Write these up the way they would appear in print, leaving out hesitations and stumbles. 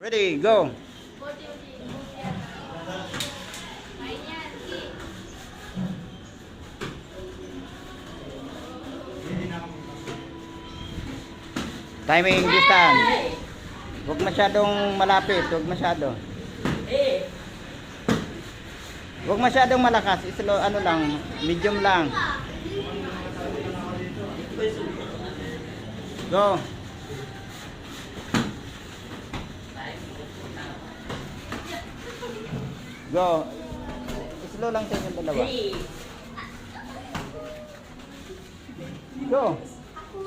Ready, go. Timing distance. Huwag masyadong malapit, huwag masyado. Huwag masyadong malakas, slow, ano lang, medium lang. Go. Go. Slow lang sa inyong dalawa. Go.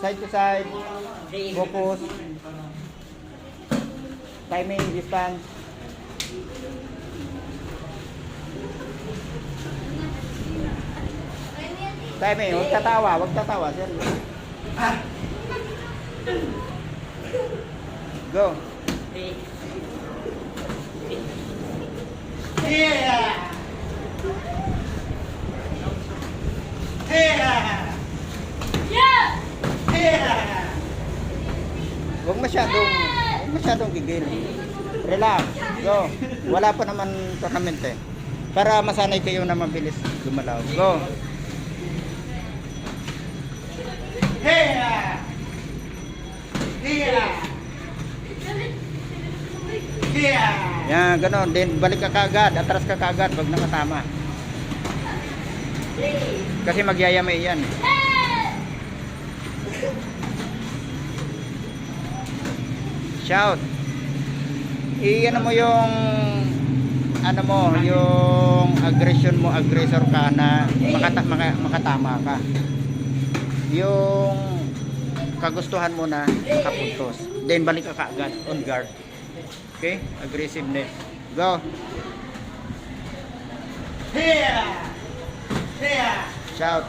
Side to side. Focus. Timing, distance. Timing, huwag tatawa, huwag tatawa. Go. Yeah. Huwag masyadong gigil. Relax. Go. Wala pa naman tournament eh. Para masanay kayo na mabilis gumalaw. Go. Yan, ganon. Then balik ka kagad, atras ka kagad pag nakatama. Kasi magyayamay yan. Shout. Iyan mo yung yung aggression mo, aggressor ka na makatama ka. Yung kagustuhan mo na makapuntos. Then balik ka kaagad on guard. Okay? Aggressiveness. Go. Shout.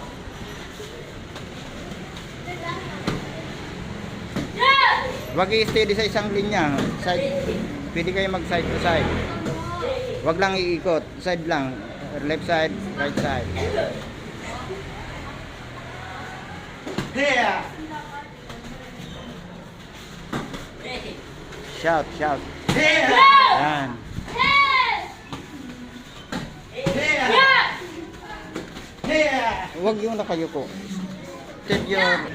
Wag i-steady sa isang linya. Side. Pwede kayo mag side to side. Wag lang iikot. Side lang. Left side, right side. Shout, shout. Yan. Wag yung nakayuko. Take your